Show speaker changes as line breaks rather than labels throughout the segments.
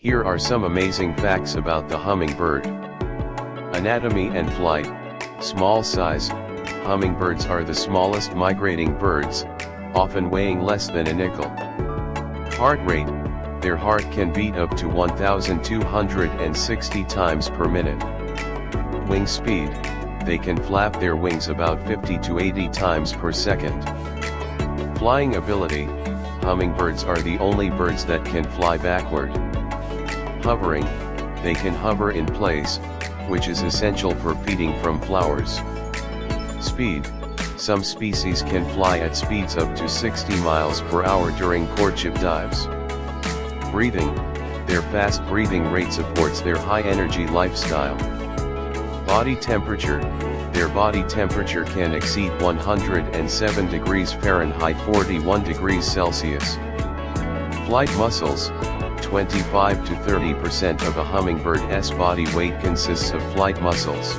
Here are some amazing facts about the hummingbird. Anatomy and flight. Small size. Hummingbirds are the smallest migrating birds, often weighing less than a nickel. Heart rate. Their heart can beat up to 1,260 times per minute. Wing speed. They can flap their wings about 50 to 80 times per second. Flying ability. Hummingbirds are the only birds that can fly backward. Hovering. They can hover in place, which is essential for feeding from flowers. Speed. Some species can fly at speeds up to 60 miles per hour during courtship dives. Breathing. Their fast breathing rate supports their high-energy lifestyle. Body temperature. Their body temperature can exceed 107 degrees Fahrenheit 41 degrees Celsius. Flight muscles. 25 to 30% of a hummingbird's body weight consists of flight muscles.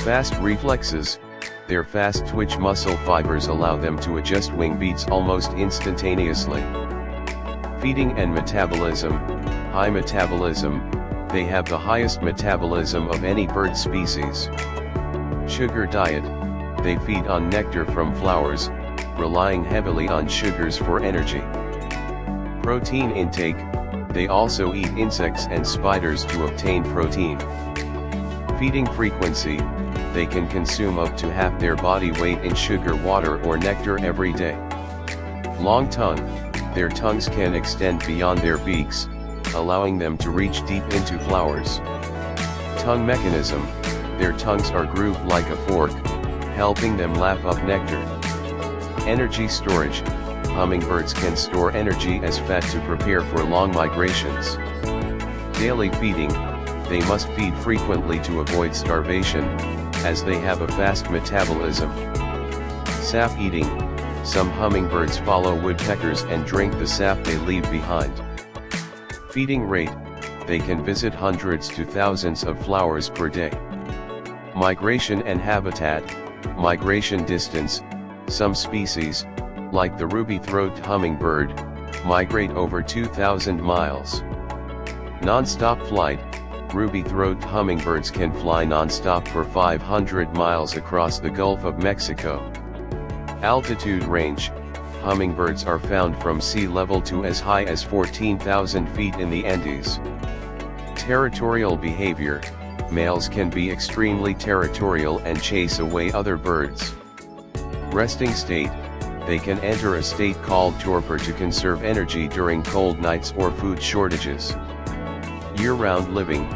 Fast reflexes. Their fast twitch muscle fibers allow them to adjust wing beats almost instantaneously. Feeding and metabolism. High metabolism. They have the highest metabolism of any bird species. Sugar diet. They feed on nectar from flowers, relying heavily on sugars for energy. Protein intake. They also eat insects and spiders to obtain protein. Feeding frequency. They can consume up to half their body weight in sugar, water or nectar every day. Long tongue. Their tongues can extend beyond their beaks, allowing them to reach deep into flowers. Tongue mechanism. Their tongues are grooved like a fork, helping them lap up nectar. Energy storage. Hummingbirds can store energy as fat to prepare for long migrations. Daily feeding. They must feed frequently to avoid starvation, as they have a fast metabolism. Sap eating. Some hummingbirds follow woodpeckers and drink the sap they leave behind. Feeding rate. They can visit hundreds to thousands of flowers per day. Migration and habitat. Migration distance. Some species, like the ruby-throated hummingbird, migrate over 2,000 miles. Non-stop flight. Ruby-throated hummingbirds can fly non-stop for 500 miles across the Gulf of Mexico. Altitude range. Hummingbirds are found from sea level to as high as 14,000 feet in the Andes. Territorial behavior. Males can be extremely territorial and chase away other birds. Resting state. They can enter a state called torpor to conserve energy during cold nights or food shortages. Year-round living.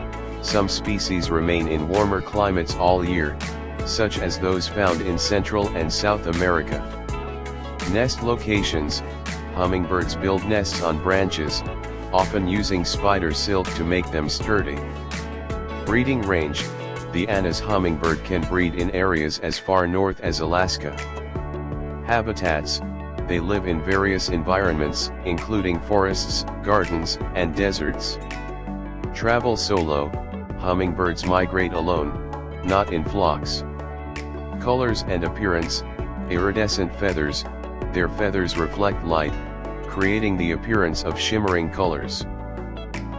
Some species remain in warmer climates all year, such as those found in Central and South America. Nest locations. Hummingbirds build nests on branches, often using spider silk to make them sturdy. Breeding range. The Anna's hummingbird can breed in areas as far north as Alaska. Habitats. They live in various environments, including forests, gardens, and deserts. Travel solo. Hummingbirds migrate alone, not in flocks. Colors and appearance. Iridescent feathers. Their feathers reflect light, creating the appearance of shimmering colors.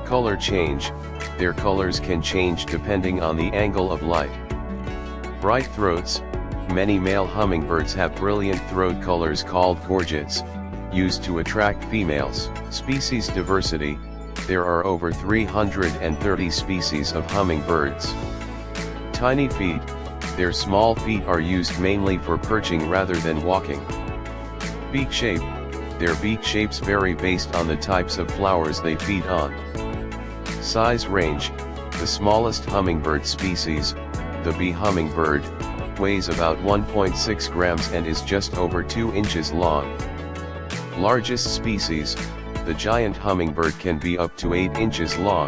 Color change. Their colors can change depending on the angle of light. Bright throats. Many male hummingbirds have brilliant throat colors called gorgets, used to attract females. Species diversity. There are over 330 species of hummingbirds. Tiny feet. Their small feet are used mainly for perching rather than walking. Beak shape. Their beak shapes vary based on the types of flowers they feed on. Size range. The smallest hummingbird species, the bee hummingbird, weighs about 1.6 grams and is just over 2 inches long. Largest species, the giant hummingbird, can be up to 8 inches long.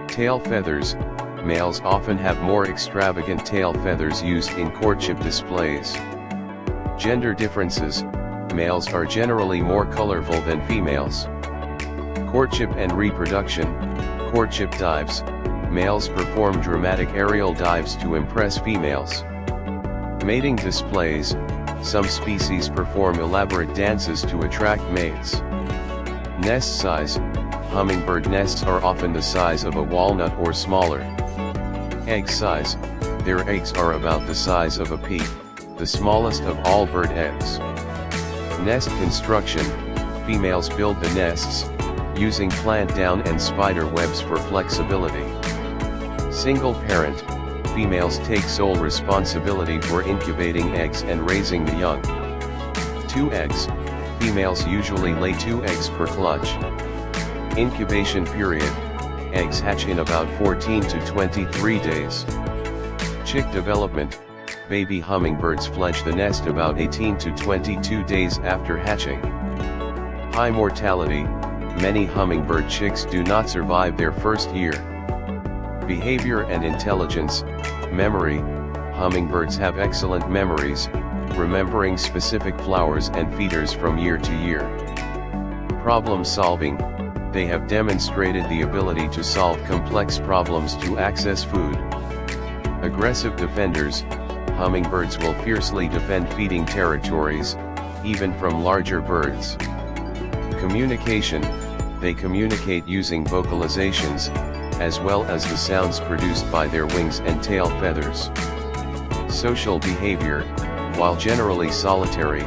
Tail feathers. Males often have more extravagant tail feathers used in courtship displays. Gender differences. Males are generally more colorful than females. Courtship and reproduction. Courtship dives. Males perform dramatic aerial dives to impress females. Mating displays. Some species perform elaborate dances to attract mates. Nest size. Hummingbird nests are often the size of a walnut or smaller. Egg size: their eggs are about the size of a pea, the smallest of all bird eggs. Nest construction: females build the nests, using plant down and spider webs for flexibility. Single parent: females take sole responsibility for incubating eggs and raising the young. 2 eggs: females usually lay 2 eggs per clutch. Incubation period: eggs hatch in about 14 to 23 days. Chick development: baby hummingbirds fledge the nest about 18 to 22 days after hatching. High mortality: many hummingbird chicks do not survive their first year. Behavior and intelligence. Memory: hummingbirds have excellent memories, remembering specific flowers and feeders from year to year. Problem solving: they have demonstrated the ability to solve complex problems to access food. Aggressive defenders: hummingbirds will fiercely defend feeding territories, even from larger birds. Communication: they communicate using vocalizations, as well as the sounds produced by their wings and tail feathers. Social behavior: while generally solitary,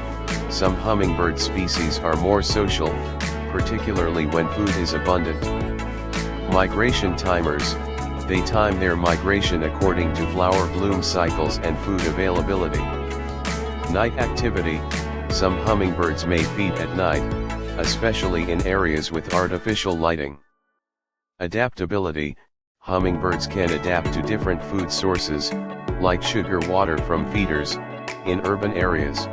some hummingbird species are more social, particularly when food is abundant. Migration timers: they time their migration according to flower bloom cycles and food availability. Night activity: some hummingbirds may feed at night, especially in areas with artificial lighting. Adaptability: hummingbirds can adapt to different food sources, like sugar water from feeders, in urban areas.